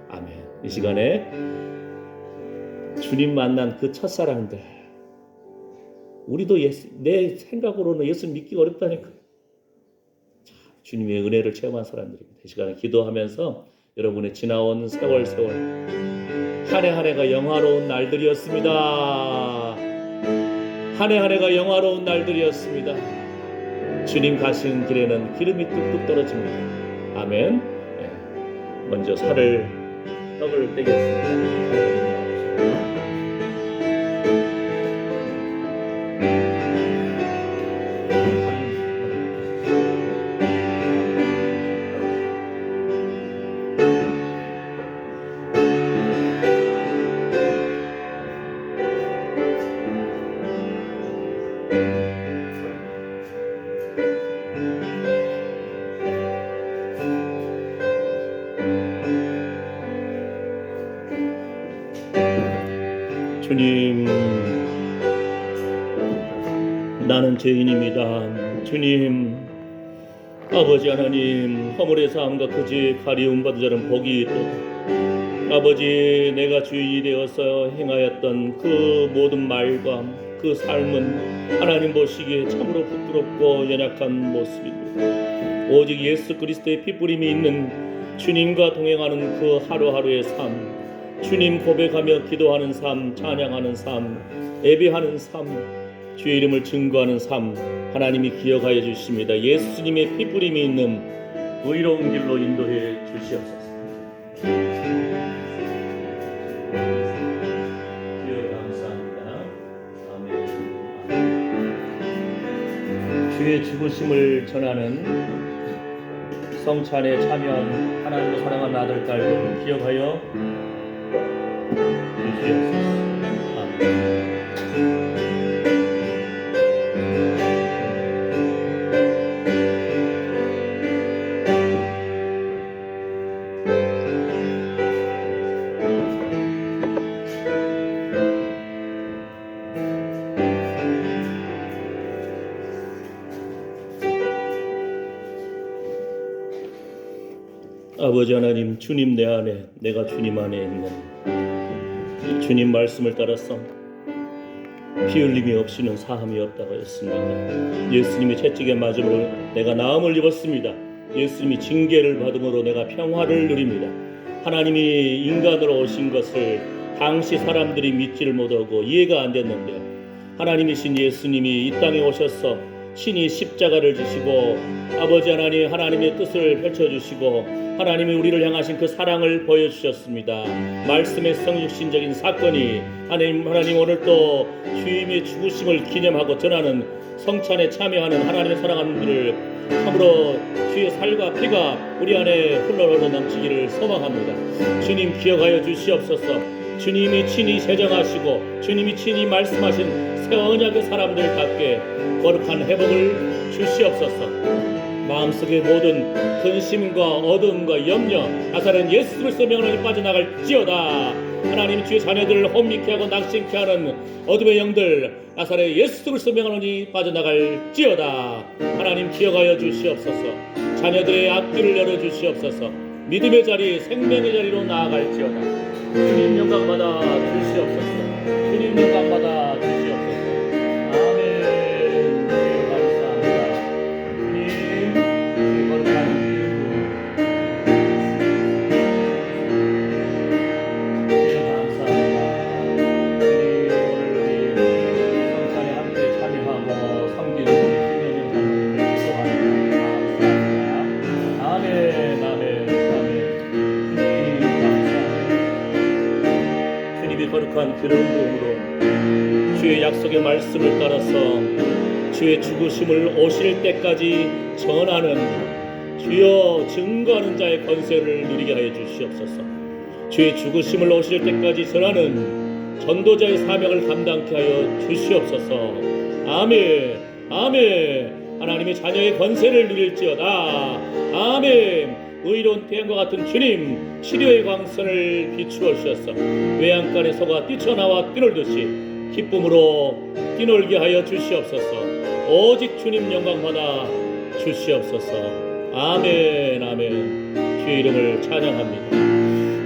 아멘. 이 시간에 주님 만난 그 첫사랑들 우리도 내 생각으로는 예수 믿기가 어렵다니까. 주님의 은혜를 체험한 사람들입니다. 이 시간에 기도하면서 여러분의 지나온 세월 한 해 한 해가 영화로운 날들이었습니다. 한 해 한 해가 영화로운 날들이었습니다. 주님 가신 길에는 기름이 뚝뚝 떨어집니다. 아멘. 먼저 떡을 떼겠습니다. 주님, 나는 죄인입니다. 주님, 아버지 하나님, 허물의 삶과 그지의 가리움 받은 자는 복이 있도다. 아버지, 내가 주인이 되어서 행하였던 그 모든 말과 그 삶은 하나님 보시기에 참으로 부끄럽고 연약한 모습입니다. 오직 예수 그리스도의 피뿌림이 있는 주님과 동행하는 그 하루하루의 삶, 주님 고백하며 기도하는 삶, 찬양하는 삶, 예배하는 삶, 주의 이름을 증거하는 삶 하나님이 기억하여 주십니다. 예수님의 피뿌림이 있는 의로운 길로 인도해 주시옵소서. 주여 감사합니다. 아멘. 주의 죽으심을 전하는 성찬에 참여한 하나님을 사랑하는 아들 딸들 기억하여 주시옵소서. 아멘. 아버지 하나님, 주님 내 안에, 내가 주님 안에 있는 주님 말씀을 따라서 피 흘림이 없이는 사함이 없다고 했습니다. 예수님의 채찍에 맞음으로 내가 나음을 입었습니다. 예수님이 징계를 받음으로 내가 평화를 누립니다. 하나님이 인간으로 오신 것을 당시 사람들이 믿지를 못하고 이해가 안 됐는데 하나님이신 예수님이 이 땅에 오셔서 신이 십자가를 지시고 아버지 하나님 하나님의 뜻을 펼쳐주시고 하나님이 우리를 향하신 그 사랑을 보여주셨습니다. 말씀의 성육신적인 사건이 하나님 오늘 또 주님의 죽으심을 기념하고 전하는 성찬에 참여하는 하나님의 사랑하는 분들을 참으로 주의 살과 피가 우리 안에 흘러 넘치기를 소망합니다. 주님 기억하여 주시옵소서. 주님이 친히 제정하시고 주님이 친히 말씀하신 새 언약의 사람들답게 거룩한 회복을 주시옵소서. 마음속의 모든 근심과 어두움과 염려 나사렛 예수 그리스도 명령이 빠져나갈지어다. 하나님 주의 자녀들을 혼미케 하고 낙심케 하는 어둠의 영들 나사렛 예수 그리스도 명령이 빠져나갈지어다. 하나님 기억하여 주시옵소서. 자녀들의 앞길을 열어주시옵소서. 믿음의 자리, 생명의 자리로 나아갈지어다. 주님 영광 받아 주시옵소서. 주님 영광 받아 주시옵소서. 아멘. 주님 감사합니다. 주님 거룩한 거룩한 기름 부음으로 주의 약속의 말씀을 따라서 주의 죽으심을 오실 때까지 전하는 주여 증거하는 자의 권세를 누리게 하여 주시옵소서. 주의 죽으심을 오실 때까지 전하는 전도자의 사명을 감당케 하여 주시옵소서. 아멘. 아멘. 하나님의 자녀의 권세를 누릴지어다. 아멘. 의로운 태양과 같은 주님, 치료의 광선을 비추어 주셔서 외양간의 소가 뛰쳐나와 뛰놀듯이 기쁨으로 뛰놀게 하여 주시옵소서. 오직 주님 영광 받아 주시옵소서. 아멘. 아멘. 주의 이름을 찬양합니다.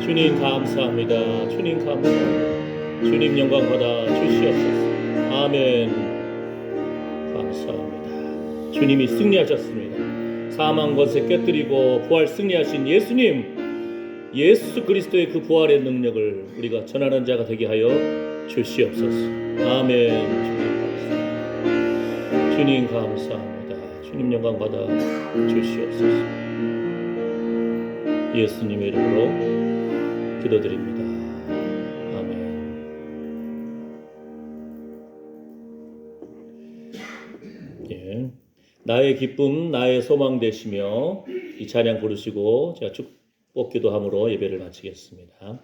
주님 감사합니다. 주님 감사합니다. 주님 영광 받아 주시옵소서. 아멘. 감사합니다. 주님이 승리하셨습니다. 사망 권세 깨뜨리고 부활 승리하신 예수님, 예수 그리스도의 그 부활의 능력을 우리가 전하는 자가 되게 하여 주시옵소서. 아멘. 주님 감사합니다. 주님 영광 받아 주시옵소서. 예수님의 이름으로 기도드립니다. 아멘. 예. 나의 기쁨, 나의 소망 되시며 이 찬양 부르시고 제가 축복 기도함으로 예배를 마치겠습니다.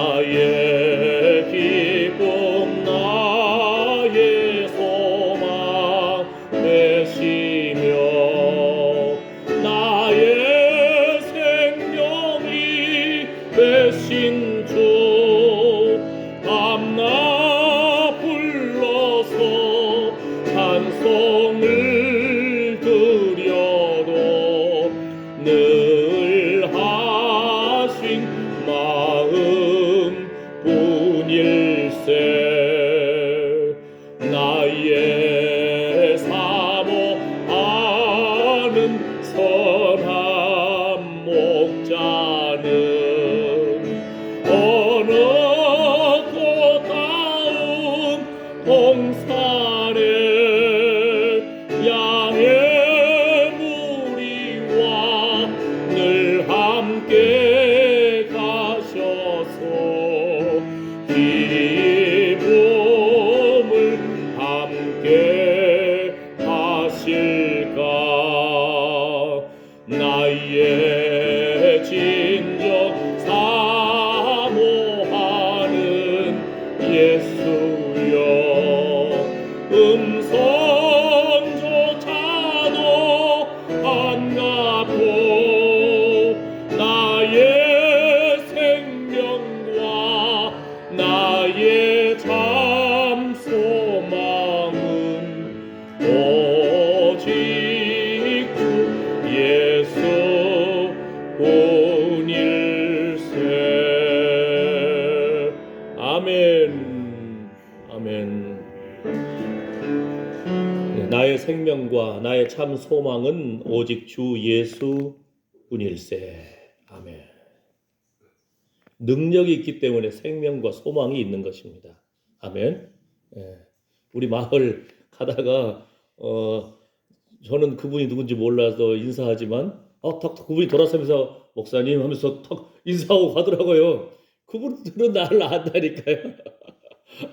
나의 기쁨, 나의 소망 되시며 나의 생명이 되신 주 밤낮 불러서 찬송을 드려도 늘 하신 마음 뿐일세. 나의 사모하는 선한 목자는 어느 고다운 동산에 양의 무리와 늘 함께 가셔서 기쁨을 함께 하실까. 나의 진정 사모하는 예수여, 음성조차도 반갑고 나의 생명과 나의 참 소망은 오직 주 예수 뿐일세. 아멘. 아멘. 나의 생명과 나의 참 소망은 오직 주 예수 뿐일세. 아멘. 능력이 있기 때문에 생명과 소망이 있는 것입니다. 아멘. 우리 마을 가다가 저는 그분이 누군지 몰라서 인사하지만 탁 그분이 돌아서면서 목사님 하면서 탁 인사하고 가더라고요. 그분들은 나를 안다니까요.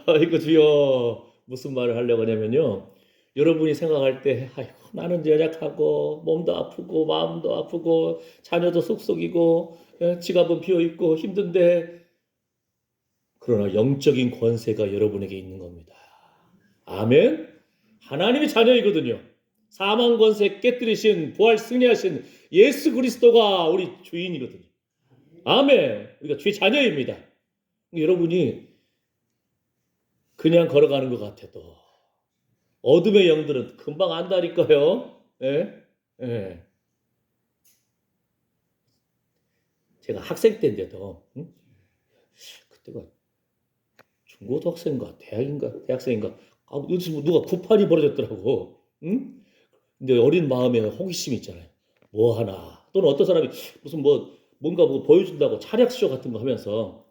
아이고 주여, 무슨 말을 하려고 하냐면요, 여러분이 생각할 때 아이고 나는 연약하고 몸도 아프고 마음도 아프고 자녀도 쏙쏙이고 지갑은 비어있고 힘든데, 그러나 영적인 권세가 여러분에게 있는 겁니다. 아멘. 하나님의 자녀이거든요. 사망 권세 깨뜨리신 부활 승리하신 예수 그리스도가 우리 주인이거든요. 아멘. 우리가 주의 자녀입니다. 여러분이 그냥 걸어가는 것 같아도 어둠의 영들은 금방 안다니까요. 예? 예. 제가 학생 때인데도 그때가 중고등학생인가 대학생인가 어디서 누가 구판이 벌어졌더라고. 응? 근데 어린 마음에 호기심이 있잖아요. 뭐 하나 또는 어떤 사람이 무슨 뭔가 보여준다고 차력쇼 같은 거 하면서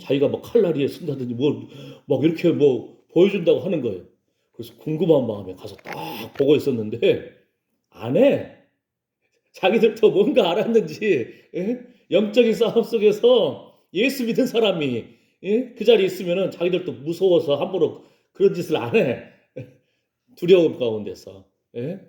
자기가 뭐 칼날이에 쓴다든지 막 이렇게 보여준다고 하는 거예요. 그래서 궁금한 마음에 가서 딱 보고 있었는데 안에 자기들도 뭔가 알았는지 예? 영적인 싸움 속에서 예수 믿은 사람이 예? 그 자리에 있으면은 자기들도 무서워서 함부로 그런 짓을 안 해. 두려움 가운데서. 예?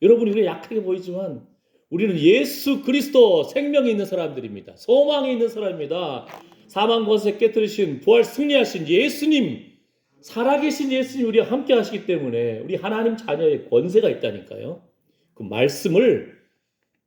여러분이 우리가 약하게 보이지만 우리는 예수 그리스도 생명이 있는 사람들입니다. 소망이 있는 사람입니다. 사망 권세 깨뜨리신 부활 승리하신 예수님, 살아계신 예수님 우리와 함께 하시기 때문에 우리 하나님 자녀의 권세가 있다니까요. 그 말씀을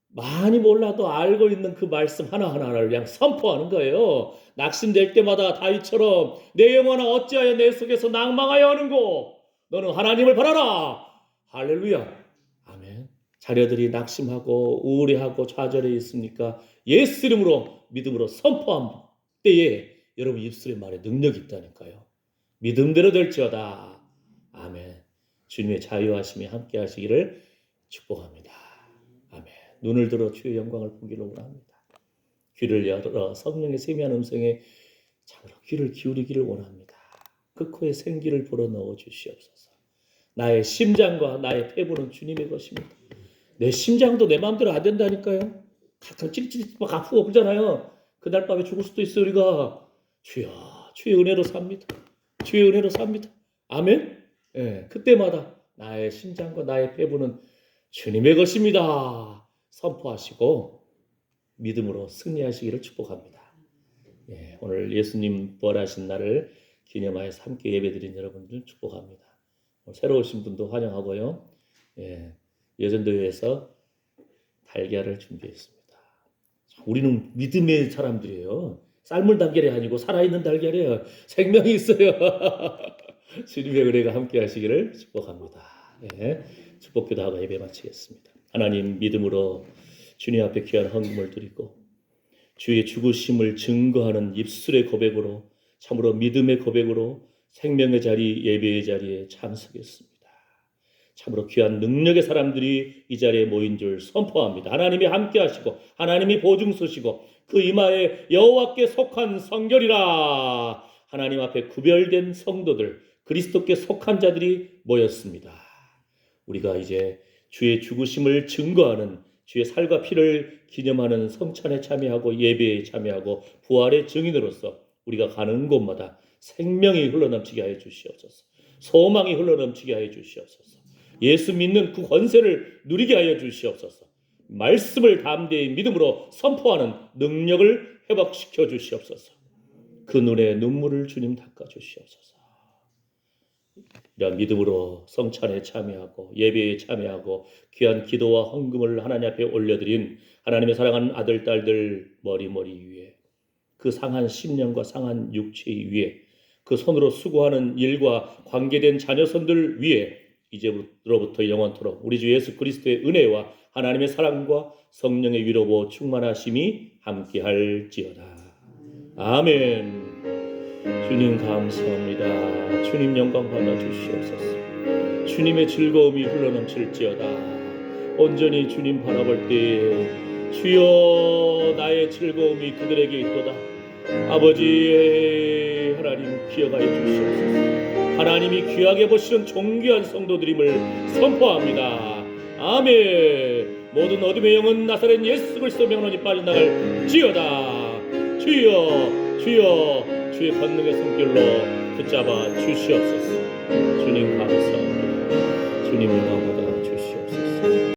많이 몰라도 알고 있는 그 말씀 하나하나를 그냥 선포하는 거예요. 낙심될 때마다 다윗처럼 내 영혼아 어찌하여 내 속에서 낭망하여 하는고 너는 하나님을 바라라. 할렐루야. 아멘. 자녀들이 낙심하고 우울해하고 좌절해 있으니까 예수 이름으로 믿음으로 선포한 때에 여러분 입술의 말에 능력이 있다니까요. 믿음대로 될지어다. 아멘. 주님의 자유하심이 함께 하시기를 축복합니다. 아멘. 눈을 들어 주의 영광을 보기를 원합니다. 귀를 열어 성령의 세미한 음성에 참으로 귀를 기울이기를 원합니다. 그 코에 생기를 불어넣어 주시옵소서. 나의 심장과 나의 폐부는 주님의 것입니다. 내 심장도 내 마음대로 안 된다니까요. 가끔 찌릿찌릿 막 아프고 그러잖아요. 그날 밤에 죽을 수도 있어요. 우리가 주여 주의 은혜로 삽니다. 주의 은혜로 삽니다. 아멘. 예, 그때마다 나의 심장과 나의 폐부는 주님의 것입니다. 선포하시고 믿음으로 승리하시기를 축복합니다. 예, 오늘 예수님 부활하신 날을 기념하여서 함께 예배드린 여러분들 축복합니다. 새로 오신 분도 환영하고요. 예, 예전도회에서 달걀을 준비했습니다. 우리는 믿음의 사람들이에요. 삶을 달걀이 아니고 살아있는 달걀이에요. 생명이 있어요. 주님의 은혜가 함께 하시기를 축복합니다. 예, 축복기도 하고 예배 마치겠습니다. 하나님 믿음으로 주님 앞에 귀한 헌금을 드리고 주의 죽으심을 증거하는 입술의 고백으로 참으로 믿음의 고백으로 생명의 자리 예배의 자리에 참석했습니다. 참으로 귀한 능력의 사람들이 이 자리에 모인 줄 선포합니다. 하나님이 함께 하시고 하나님이 보증 서시고 그 이마에 여호와께 속한 성결이라 하나님 앞에 구별된 성도들 그리스도께 속한 자들이 모였습니다. 우리가 이제 주의 죽으심을 증거하는 주의 살과 피를 기념하는 성찬에 참여하고 예배에 참여하고 부활의 증인으로서 우리가 가는 곳마다 생명이 흘러넘치게 하여 주시옵소서. 소망이 흘러넘치게 하여 주시옵소서. 예수 믿는 그 권세를 누리게 하여 주시옵소서. 말씀을 담대히 믿음으로 선포하는 능력을 회복시켜 주시옵소서. 그 눈에 눈물을 주님 닦아 주시옵소서. 이런 믿음으로 성찬에 참여하고 예배에 참여하고 귀한 기도와 헌금을 하나님 앞에 올려드린 하나님의 사랑하는 아들 딸들 머리 위에 그 상한 심령과 상한 육체 위에 그 손으로 수고하는 일과 관계된 자녀손들 위에 이제로부터 영원토록 우리 주 예수 그리스도의 은혜와 하나님의 사랑과 성령의 위로보 충만하심이 함께할지어다. 아멘. 주님 감사합니다. 주님 영광 받아 주시옵소서. 주님의 즐거움이 흘러넘칠지어다. 온전히 주님 바라볼 때에 주여 나의 즐거움이 그들에게 있도다. 아버지 하나님 기억하여 주시옵소서. 하나님이 귀하게 보시는 존귀한 성도들임을 선포합니다. 아멘. 모든 어둠의 영은 나사렛 예수 그리스도 명령이 빠져나갈지어다. 주여 주여 주의 권능의 손길로 붙잡아 주시옵소서. 주님 감사합니다. 주님 영광